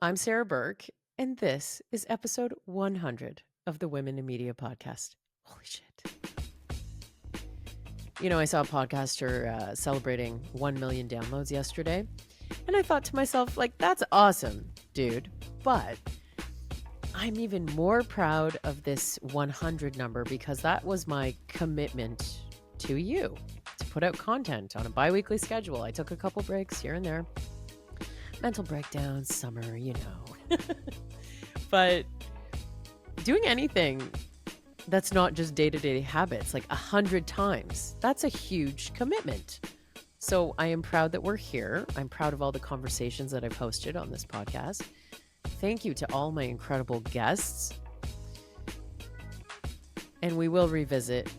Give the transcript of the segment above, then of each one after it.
I'm Sarah Burke, and this is episode 100 of the Women in Media podcast. Holy shit. I saw a podcaster celebrating 1 million downloads yesterday, and I thought to myself, that's awesome, dude. But I'm even more proud of this 100 number because that was my commitment to you to put out content on a bi-weekly schedule. I took a couple breaks here and there. Mental breakdowns, summer, But doing anything that's not just day-to-day habits, 100 times, that's a huge commitment. So I am proud that we're here. I'm proud of all the conversations that I've hosted on this podcast. Thank you to all my incredible guests. And we will revisit,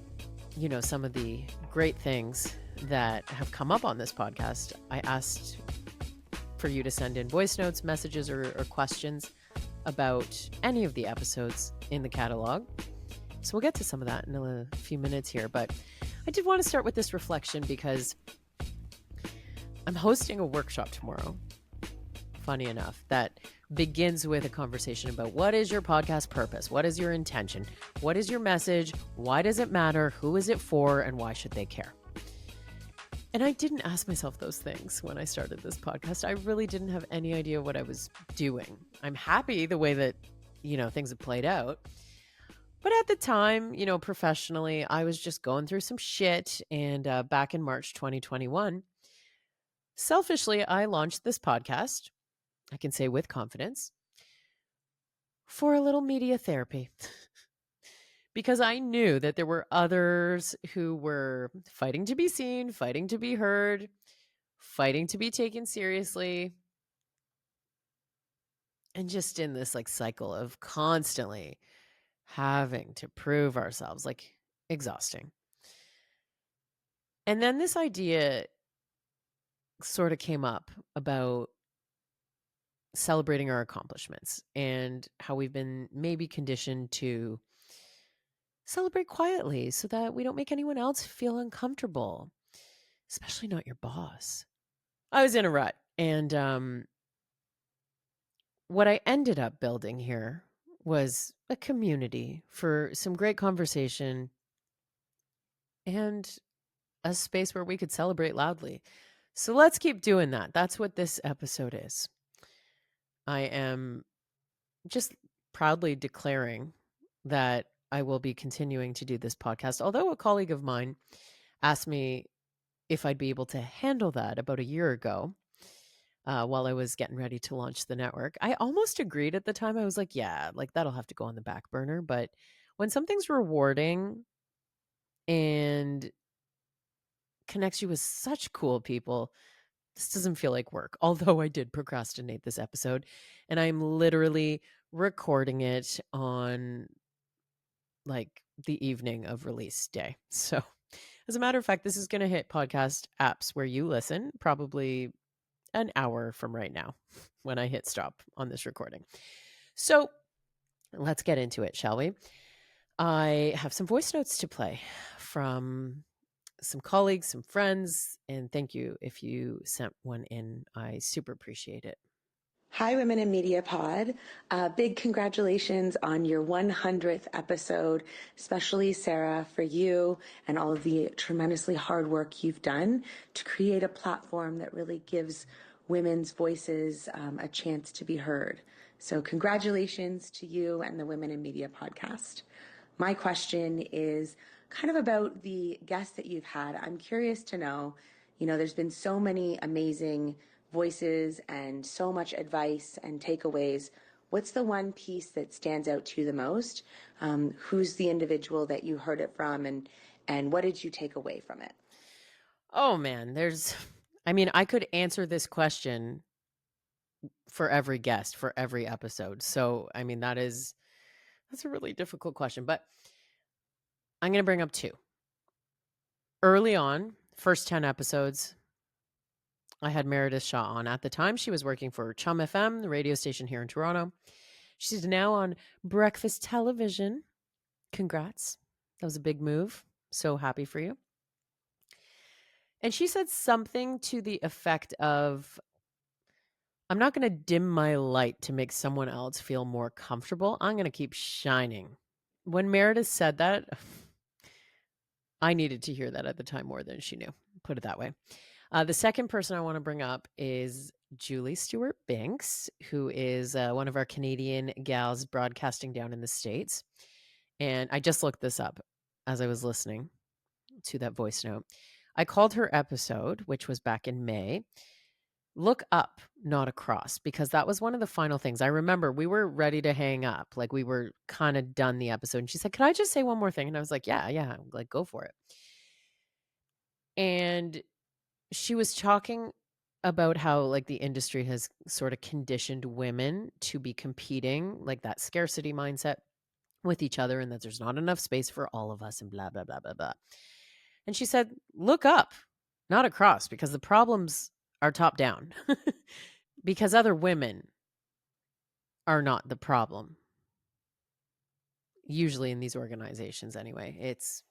some of the great things that have come up on this podcast. I asked for you to send in voice notes, messages, or questions about any of the episodes in the catalog. So we'll get to some of that in a few minutes here. But I did want to start with this reflection because I'm hosting a workshop tomorrow, funny enough, that begins with a conversation about what is your podcast purpose? What is your intention? What is your message? Why does it matter? Who is it for? And why should they care? And I didn't ask myself those things when I started this podcast. I really didn't have any idea what I was doing. I'm happy the way that, things have played out. But at the time, professionally, I was just going through some shit. And back in March 2021, selfishly, I launched this podcast, I can say with confidence, for a little media therapy. Because I knew that there were others who were fighting to be seen, fighting to be heard, fighting to be taken seriously, and just in this cycle of constantly having to prove ourselves, exhausting. And then this idea sort of came up about celebrating our accomplishments and how we've been maybe conditioned to celebrate quietly so that we don't make anyone else feel uncomfortable, especially not your boss. I was in a rut, and what I ended up building here was a community for some great conversation and a space where we could celebrate loudly. So let's keep doing that. That's what this episode is. I am just proudly declaring that I will be continuing to do this podcast. Although a colleague of mine asked me if I'd be able to handle that about a year ago while I was getting ready to launch the network, I almost agreed at the time. I was like, yeah, that'll have to go on the back burner. But when something's rewarding and connects you with such cool people, this doesn't feel like work. Although I did procrastinate this episode, and I'm literally recording it on the evening of release day. So as a matter of fact, this is going to hit podcast apps where you listen probably an hour from right now when I hit stop on this recording. So let's get into it, shall we? I have some voice notes to play from some colleagues, some friends, and thank you if you sent one in. I super appreciate it. Hi, Women in Media Pod. Big congratulations on your 100th episode, especially Sarah, for you and all of the tremendously hard work you've done to create a platform that really gives women's voices a chance to be heard. So congratulations to you and the Women in Media podcast. My question is kind of about the guests that you've had. I'm curious to know, there's been so many amazing voices and so much advice and takeaways. What's the one piece that stands out to you the most? Who's the individual that you heard it from, and what did you take away from it? Oh man, I could answer this question for every guest, for every episode. So, that's a really difficult question, but I'm going to bring up two. Early on, first 10 episodes, I had Meredith Shaw on. At the time, she was working for Chum FM, the radio station here in Toronto. She's now on breakfast television. Congrats. That was a big move. So happy for you. And she said something to the effect of, I'm not going to dim my light to make someone else feel more comfortable. I'm going to keep shining. When Meredith said that, I needed to hear that at the time more than she knew. Put it that way. The second person I want to bring up is Julie Stewart Binks, who is one of our Canadian gals broadcasting down in the States. And I just looked this up as I was listening to that voice note. I called her episode, which was back in May, Look Up, Not Across, because that was one of the final things. I remember we were ready to hang up. Like we were kind of done the episode. And she said, Could I just say one more thing? And I was like, Yeah, like go for it. And she was talking about how like the industry has sort of conditioned women to be competing, like that scarcity mindset with each other, and that there's not enough space for all of us and blah blah blah blah blah. And she said, look up, not across, because the problems are top down. Because other women are not the problem. Usually in these organizations anyway. It's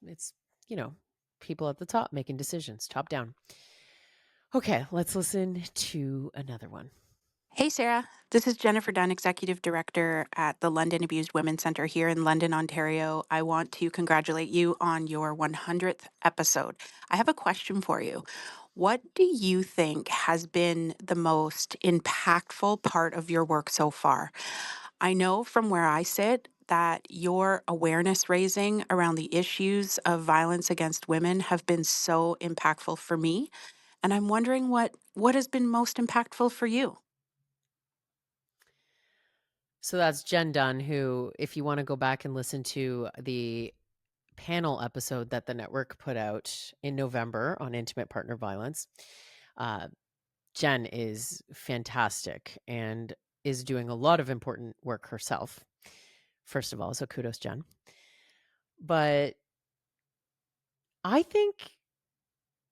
people at the top making decisions, top down. Okay, let's listen to another one. Hey, Sarah. This is Jennifer Dunn, Executive Director at the London Abused Women's Centre here in London, Ontario. I want to congratulate you on your 100th episode. I have a question for you. What do you think has been the most impactful part of your work so far? I know from where I sit that your awareness raising around the issues of violence against women have been so impactful for me. And I'm wondering what has been most impactful for you? So that's Jen Dunn, who, if you want to go back and listen to the panel episode that the network put out in November on intimate partner violence, uh, Jen is fantastic and is doing a lot of important work herself, first of all. So kudos, Jen. But I think,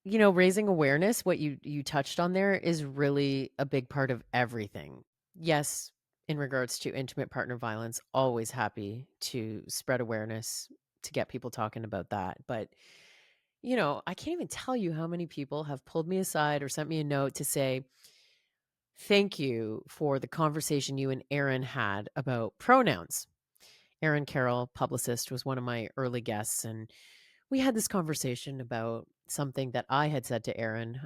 raising awareness, what you touched on there, is really a big part of everything. Yes, in regards to intimate partner violence, always happy to spread awareness to get people talking about that. But, I can't even tell you how many people have pulled me aside or sent me a note to say, thank you for the conversation you and Aaron had about pronouns. Aaron Carroll, publicist, was one of my early guests, and we had this conversation about something that I had said to Aaron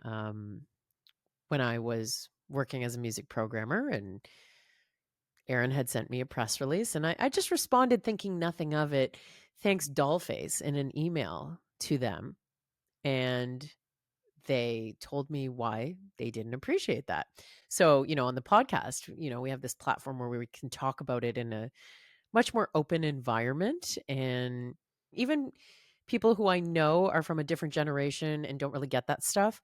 when I was working as a music programmer, and Aaron had sent me a press release, and I just responded thinking nothing of it. Thanks, Dollface, in an email to them, and they told me why they didn't appreciate that. So, on the podcast, we have this platform where we can talk about it in a much more open environment. And even people who I know are from a different generation and don't really get that stuff,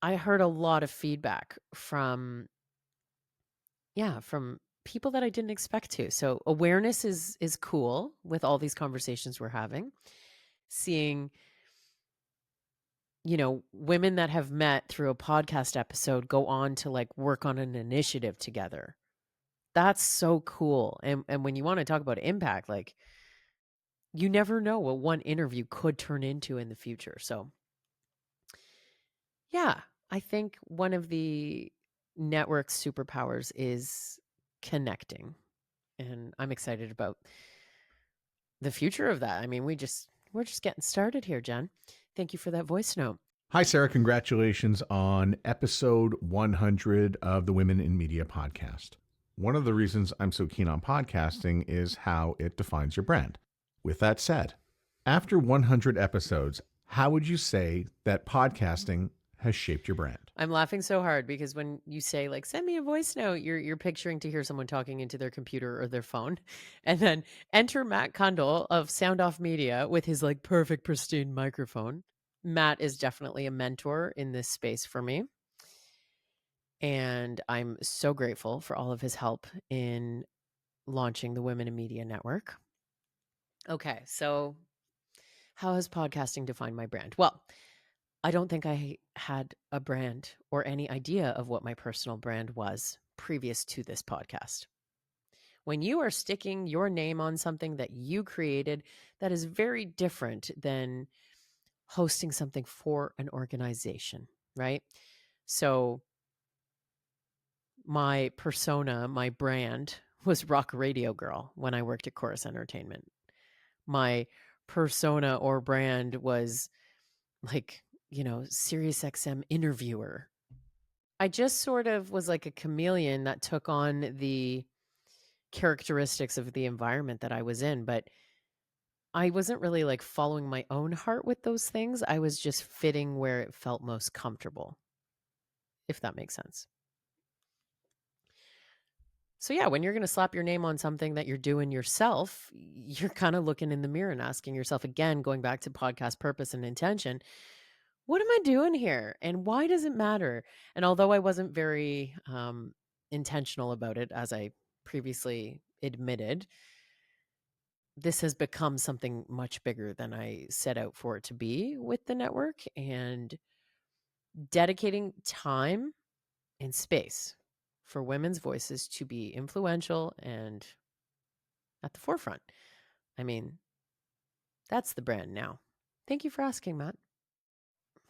I heard a lot of feedback from people that I didn't expect to. So awareness is cool with all these conversations we're having. Seeing, women that have met through a podcast episode go on to like work on an initiative together. That's so cool. And when you want to talk about impact, like you never know what one interview could turn into in the future. So, yeah, I think one of the network's superpowers is connecting. And I'm excited about the future of that. I mean, we're just getting started here, Jen. Thank you for that voice note. Hi, Sarah. Congratulations on episode 100 of the Women in Media podcast. One of the reasons I'm so keen on podcasting is how it defines your brand. With that said, after 100 episodes, how would you say that podcasting has shaped your brand? I'm laughing so hard because when you say like send me a voice note, you're picturing to hear someone talking into their computer or their phone, and then enter Matt Kundle of Sound Off Media with his like perfect pristine microphone. Matt is definitely a mentor in this space for me. And I'm so grateful for all of his help in launching the Women in Media Network. Okay, so how has podcasting defined my brand? Well, I don't think I had a brand or any idea of what my personal brand was previous to this podcast. When you are sticking your name on something that you created, that is very different than hosting something for an organization, right? So my persona, my brand was rock radio girl when I worked at Chorus Entertainment. My persona or brand was like, Sirius XM interviewer. I just sort of was like a chameleon that took on the characteristics of the environment that I was in, but I wasn't really like following my own heart with those things. I was just fitting where it felt most comfortable, if that makes sense. So yeah, when you're going to slap your name on something that you're doing yourself, you're kind of looking in the mirror and asking yourself again, going back to podcast purpose and intention, what am I doing here? And why does it matter? And although I wasn't very intentional about it, as I previously admitted, this has become something much bigger than I set out for it to be with the network, and dedicating time and space for women's voices to be influential and at the forefront. I mean, that's the brand now. Thank you for asking, Matt.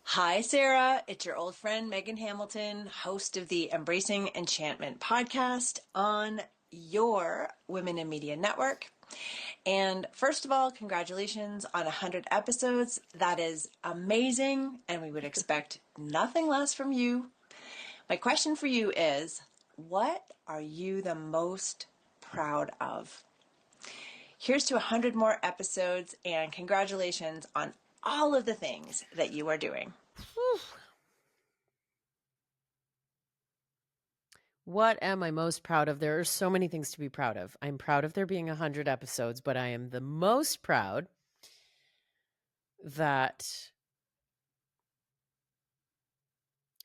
Hi, Sarah. It's your old friend, Megan Hamilton, host of the Embracing Enchantment podcast on your Women in Media Network. And first of all, congratulations on 100 episodes. That is amazing, and we would expect nothing less from you. My question for you is, what are you the most proud of? Here's to 100 more episodes, and congratulations on all of the things that you are doing. Whew. What am I most proud of? There are so many things to be proud of. I'm proud of there being 100 episodes, but I am the most proud that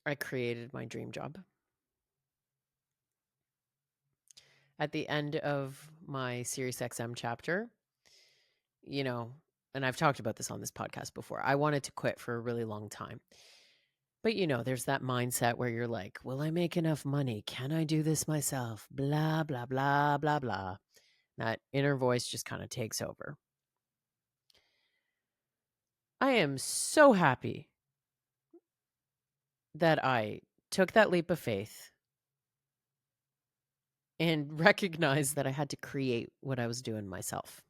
I created my dream job. At the end of my Sirius XM chapter, and I've talked about this on this podcast before, I wanted to quit for a really long time. But there's that mindset where you're like, will I make enough money? Can I do this myself? Blah, blah, blah, blah, blah. That inner voice just kind of takes over. I am so happy that I took that leap of faith and recognized that I had to create what I was doing myself.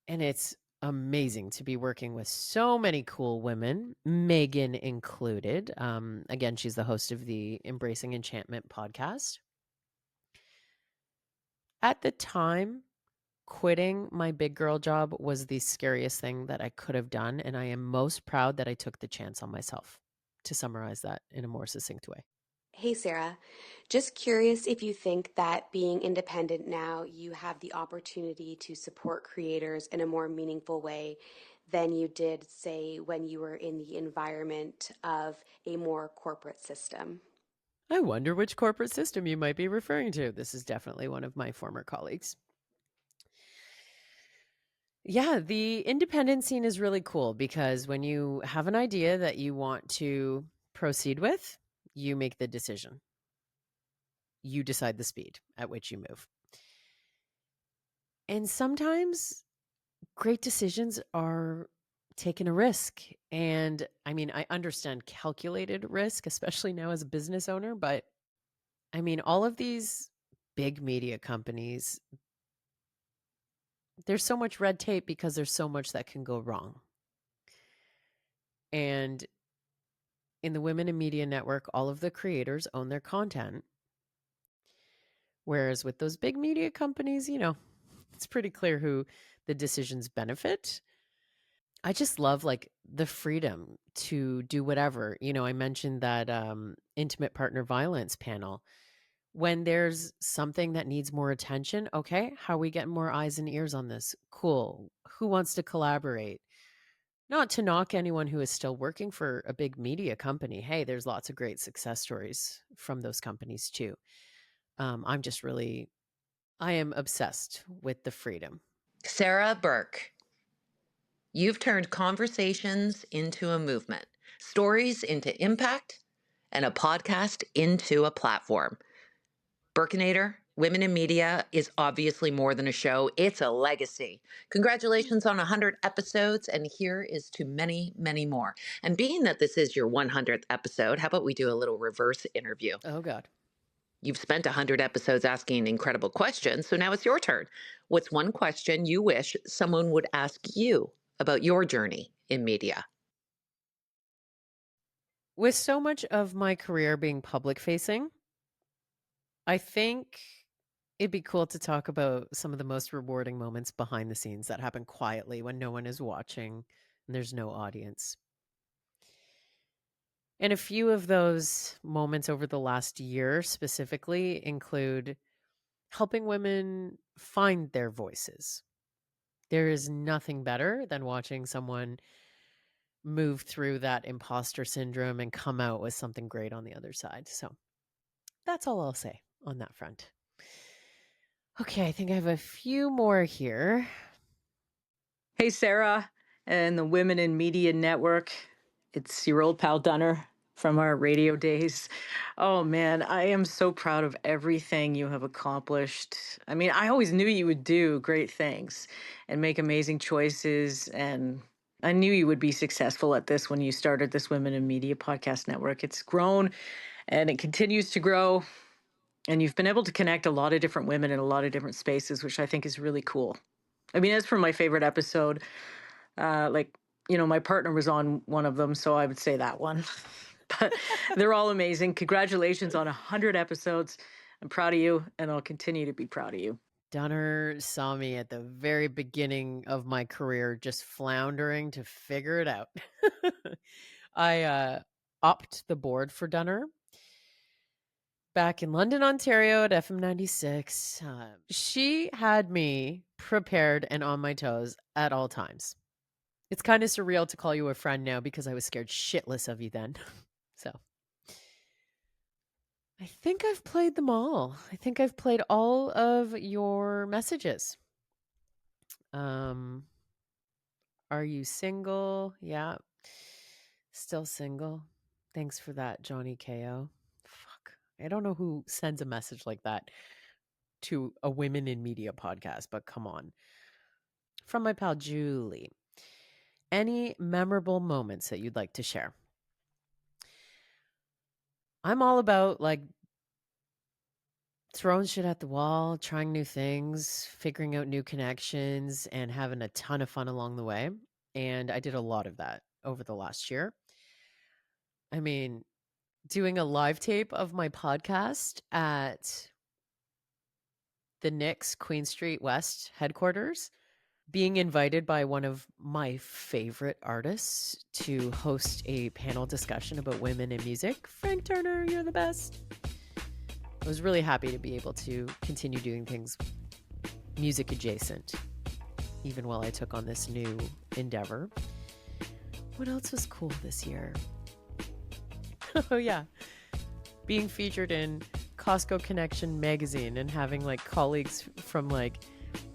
And it's amazing to be working with so many cool women, Megan included. Again, she's the host of the Embracing Enchantment podcast. At the time, quitting my big girl job was the scariest thing that I could have done. And I am most proud that I took the chance on myself, to summarize that in a more succinct way. Hey, Sarah. Just curious if you think that being independent now, you have the opportunity to support creators in a more meaningful way than you did, say, when you were in the environment of a more corporate system. I wonder which corporate system you might be referring to. This is definitely one of my former colleagues. Yeah, the independent scene is really cool because when you have an idea that you want to proceed with, you make the decision. You decide the speed at which you move. And sometimes great decisions are taking a risk. And I mean, I understand calculated risk, especially now as a business owner, but I mean, all of these big media companies, there's so much red tape because there's so much that can go wrong. And in the Women in Media Network, all of the creators own their content. Whereas with those big media companies, it's pretty clear who the decisions benefit. I just love like the freedom to do whatever. I mentioned that intimate partner violence panel. When there's something that needs more attention, okay, how are we getting more eyes and ears on this? Cool. Who wants to collaborate? Not to knock anyone who is still working for a big media company. Hey, there's lots of great success stories from those companies too. I am obsessed with the freedom. Sarah Burke, you've turned conversations into a movement, stories into impact, and a podcast into a platform. Burkinator, Women in Media is obviously more than a show, it's a legacy. Congratulations on 100 episodes, and here is to many, many more. And being that this is your 100th episode, how about we do a little reverse interview? Oh, God. You've spent 100 episodes asking incredible questions, so now it's your turn. What's one question you wish someone would ask you about your journey in media? With so much of my career being public facing, I think it'd be cool to talk about some of the most rewarding moments behind the scenes that happen quietly when no one is watching and there's no audience. And a few of those moments over the last year specifically include helping women find their voices. There is nothing better than watching someone move through that imposter syndrome and come out with something great on the other side. So that's all I'll say on that front. Okay, I think I have a few more here. Hey, Sarah and the Women in Media Network. It's your old pal Dunner from our radio days. Oh, man, I am so proud of everything you have accomplished. I mean, I always knew you would do great things and make amazing choices. And I knew you would be successful at this when you started this Women in Media podcast network. It's grown and it continues to grow. And you've been able to connect a lot of different women in a lot of different spaces, which I think is really cool. I mean, as for my favorite episode, my partner was on one of them, so I would say that one. But they're all amazing. Congratulations on 100 episodes. I'm proud of you, and I'll continue to be proud of you. Dunner saw me at the very beginning of my career just floundering to figure it out. I upped the board for Dunner back in London, Ontario at FM 96. She had me prepared and on my toes at all times. It's kind of surreal to call you a friend now because I was scared shitless of you then. So I think I've played them all. I think I've played all of your messages. Are you single? Yeah. Still single. Thanks for that, Johnny KO. Fuck. I don't know who sends a message like that to a Women in Media podcast, but come on. From my pal Julie. Any memorable moments that you'd like to share? I'm all about throwing shit at the wall, trying new things, figuring out new connections, and having a ton of fun along the way. And I did a lot of that over the last year. I mean, doing a live tape of my podcast at the Knicks Queen Street West headquarters, being invited by one of my favorite artists to host a panel discussion about women in music. Frank Turner, you're the best. I was really happy to be able to continue doing things music adjacent, even while I took on this new endeavor. What else was cool this year? Oh, yeah. Being featured in Costco Connection magazine and having colleagues from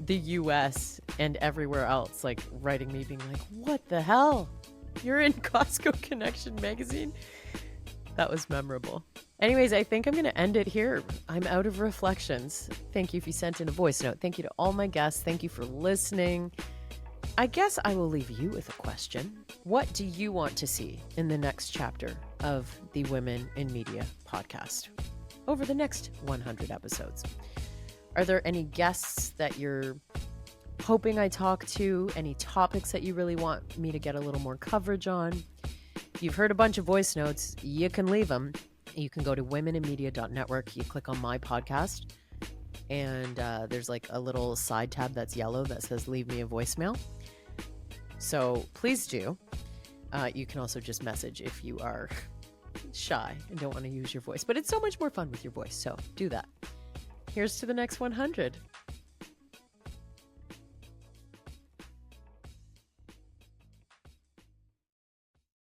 the US and everywhere else writing me being like, what the hell? You're in Costco Connection magazine? That was memorable. Anyways, I think I'm going to end it here. I'm out of reflections. Thank you if you sent in a voice note. Thank you to all my guests. Thank you for listening. I guess I will leave you with a question. What do you want to see in the next chapter of the Women in Media podcast over the next 100 episodes? Are there any guests that you're hoping I talk to? Any topics that you really want me to get a little more coverage on? If you've heard a bunch of voice notes, you can leave them. You can go to womeninmedia.network. You click on my podcast, and there's a little side tab that's yellow that says leave me a voicemail. So please do. You can also just message if you are shy and don't want to use your voice. But it's so much more fun with your voice, so do that. Here's to the next 100.